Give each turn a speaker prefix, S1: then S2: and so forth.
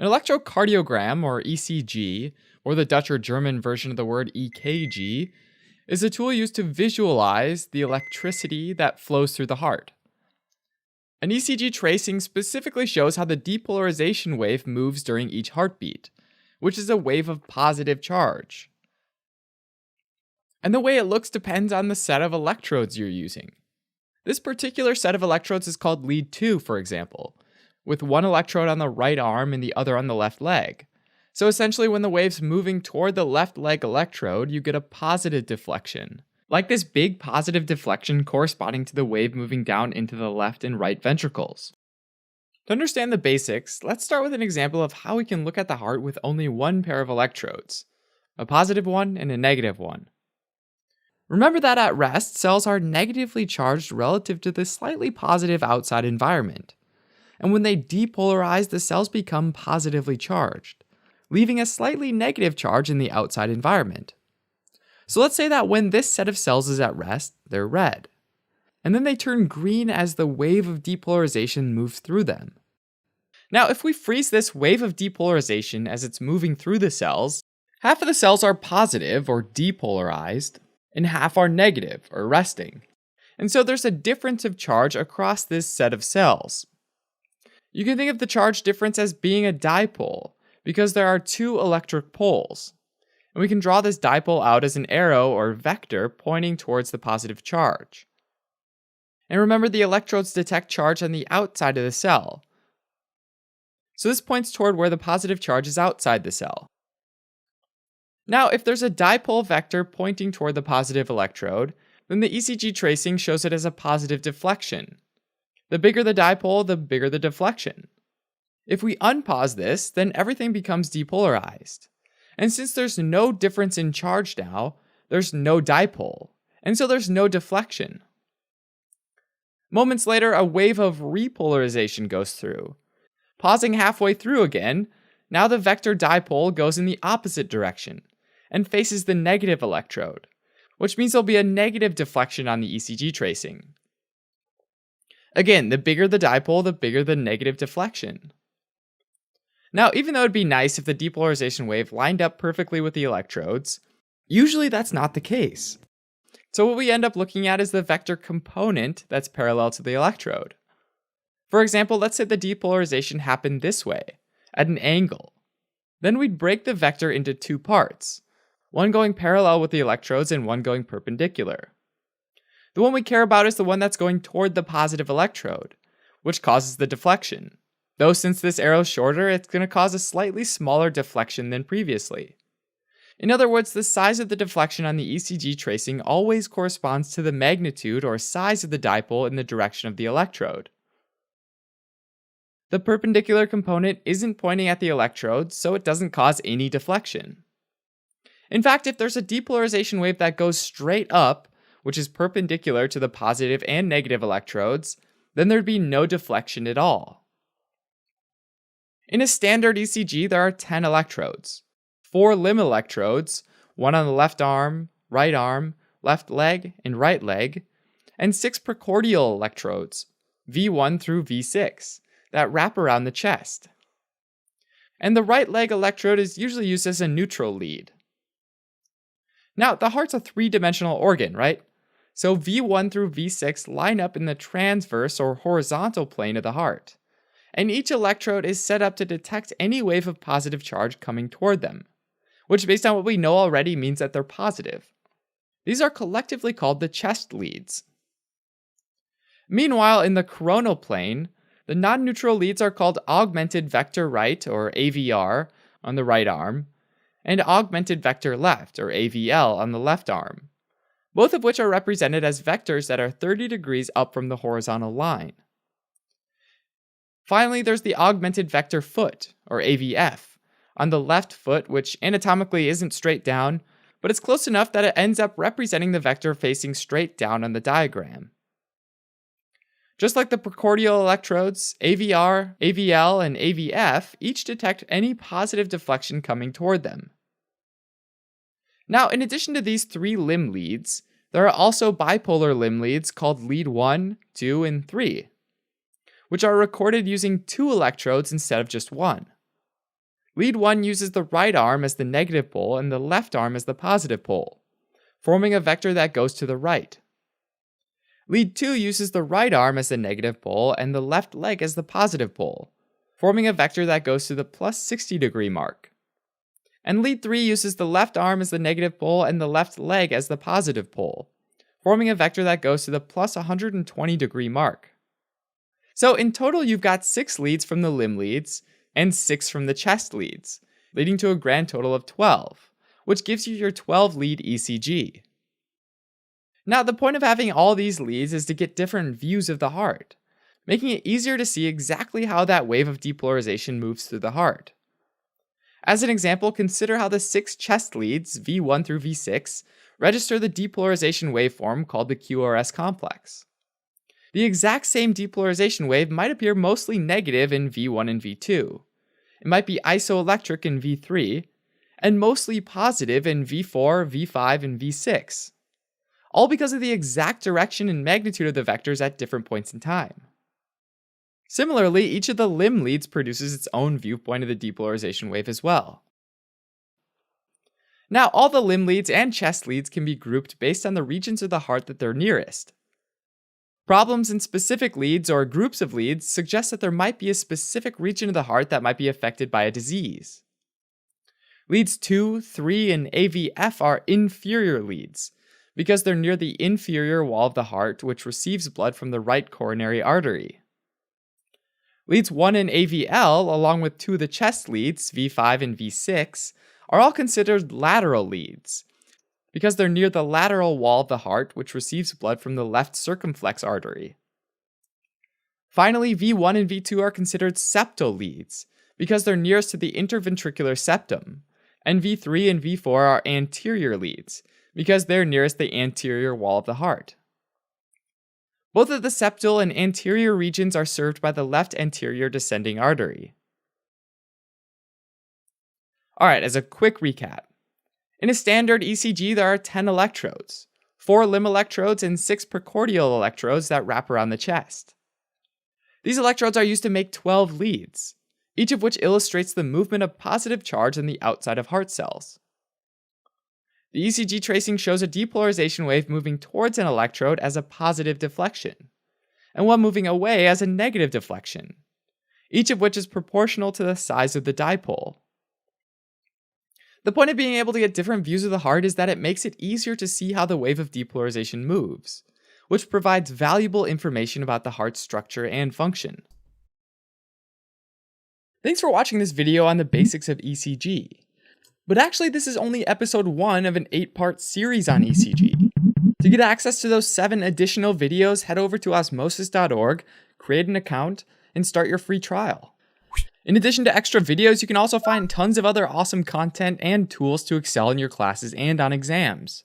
S1: An electrocardiogram, or ECG, or the Dutch or German version of the word EKG, is a tool used to visualize the electricity that flows through the heart. An ECG tracing specifically shows how the depolarization wave moves during each heartbeat, which is a wave of positive charge. And the way it looks depends on the set of electrodes you're using. This particular set of electrodes is called lead 2, for example, with one electrode on the right arm and the other on the left leg. So essentially, when the wave's moving toward the left leg electrode, you get a positive deflection, like this big positive deflection corresponding to the wave moving down into the left and right ventricles. To understand the basics, let's start with an example of how we can look at the heart with only one pair of electrodes, a positive one and a negative one. Remember that at rest, cells are negatively charged relative to the slightly positive outside environment. And when they depolarize, the cells become positively charged, leaving a slightly negative charge in the outside environment. So let's say that when this set of cells is at rest, they're red. And then they turn green as the wave of depolarization moves through them. Now, if we freeze this wave of depolarization as it's moving through the cells, half of the cells are positive or depolarized, and half are negative or resting. And so there's a difference of charge across this set of cells. You can think of the charge difference as being a dipole, because there are two electric poles. And we can draw this dipole out as an arrow or vector pointing towards the positive charge. And remember, the electrodes detect charge on the outside of the cell. So this points toward where the positive charge is outside the cell. Now, if there's a dipole vector pointing toward the positive electrode, then the ECG tracing shows it as a positive deflection. The bigger the dipole, the bigger the deflection. If we unpause this, then everything becomes depolarized. And since there's no difference in charge now, there's no dipole, and so there's no deflection. Moments later, a wave of repolarization goes through. Pausing halfway through again, now the vector dipole goes in the opposite direction and faces the negative electrode, which means there'll be a negative deflection on the ECG tracing. Again, the bigger the dipole, the bigger the negative deflection. Now, even though it'd be nice if the depolarization wave lined up perfectly with the electrodes, usually that's not the case. So what we end up looking at is the vector component that's parallel to the electrode. For example, let's say the depolarization happened this way, at an angle. Then we'd break the vector into two parts, one going parallel with the electrodes and one going perpendicular. The one we care about is the one that's going toward the positive electrode, which causes the deflection. Though since this arrow is shorter, it's going to cause a slightly smaller deflection than previously. In other words, the size of the deflection on the ECG tracing always corresponds to the magnitude or size of the dipole in the direction of the electrode. The perpendicular component isn't pointing at the electrode, so it doesn't cause any deflection. In fact, if there's a depolarization wave that goes straight up, which is perpendicular to the positive and negative electrodes, then there'd be no deflection at all. In a standard ECG, there are 10 electrodes, 4 limb electrodes, one on the left arm, left leg, and right leg, and 6 precordial electrodes, V1 through V6, that wrap around the chest. And the right leg electrode is usually used as a neutral lead. Now, the heart's a 3-dimensional organ, right? So V1 through V6 line up in the transverse or horizontal plane of the heart. And each electrode is set up to detect any wave of positive charge coming toward them, which based on what we know already means that they're positive. These are collectively called the chest leads. Meanwhile, in the coronal plane, the non-neutral leads are called augmented vector right, or AVR, on the right arm, and augmented vector left, or AVL, on the left arm, both of which are represented as vectors that are 30 degrees up from the horizontal line. Finally, there's the augmented vector foot, or AVF, on the left foot, which anatomically isn't straight down, but it's close enough that it ends up representing the vector facing straight down on the diagram. Just like the precordial electrodes, AVR, AVL, and AVF each detect any positive deflection coming toward them. Now, in addition to these 3 limb leads, there are also bipolar limb leads called lead 1, 2, and 3, which are recorded using 2 electrodes instead of just 1. Lead 1 uses the right arm as the negative pole and the left arm as the positive pole, forming a vector that goes to the right. Lead 2 uses the right arm as the negative pole and the left leg as the positive pole, forming a vector that goes to the plus 60 degree mark. And lead 3 uses the left arm as the negative pole and the left leg as the positive pole, forming a vector that goes to the plus 120 degree mark. So in total, you've got 6 leads from the limb leads and 6 from the chest leads, leading to a grand total of 12, which gives you your 12 lead ECG. Now, the point of having all these leads is to get different views of the heart, making it easier to see exactly how that wave of depolarization moves through the heart. As an example, consider how the 6 chest leads, V1 through V6, register the depolarization waveform called the QRS complex. The exact same depolarization wave might appear mostly negative in V1 and V2. It might be isoelectric in V3, and mostly positive in V4, V5, and V6. All because of the exact direction and magnitude of the vectors at different points in time. Similarly, each of the limb leads produces its own viewpoint of the depolarization wave as well. Now, all the limb leads and chest leads can be grouped based on the regions of the heart that they're nearest. Problems in specific leads or groups of leads suggest that there might be a specific region of the heart that might be affected by a disease. Leads 2, 3, and AVF are inferior leads, because they're near the inferior wall of the heart, which receives blood from the right coronary artery. Leads 1 and AVL, along with 2 of the chest leads, V5 and V6, are all considered lateral leads, because they're near the lateral wall of the heart, which receives blood from the left circumflex artery. Finally, V1 and V2 are considered septal leads, because they're nearest to the interventricular septum, and V3 and V4 are anterior leads, because they're nearest the anterior wall of the heart. Both of the septal and anterior regions are served by the left anterior descending artery. Alright, as a quick recap. In a standard ECG, there are 10 electrodes, 4 limb electrodes and 6 precordial electrodes that wrap around the chest. These electrodes are used to make 12 leads, each of which illustrates the movement of positive charge on the outside of heart cells. The ECG tracing shows a depolarization wave moving towards an electrode as a positive deflection, and one moving away as a negative deflection, each of which is proportional to the size of the dipole. The point of being able to get different views of the heart is that it makes it easier to see how the wave of depolarization moves, which provides valuable information about the heart's structure and function. Thanks for watching this video on the basics of ECG. But actually, this is only episode 1 of an 8-part series on ECG. To get access to those 7 additional videos, head over to osmosis.org, create an account, and start your free trial. In addition to extra videos, you can also find tons of other awesome content and tools to excel in your classes and on exams.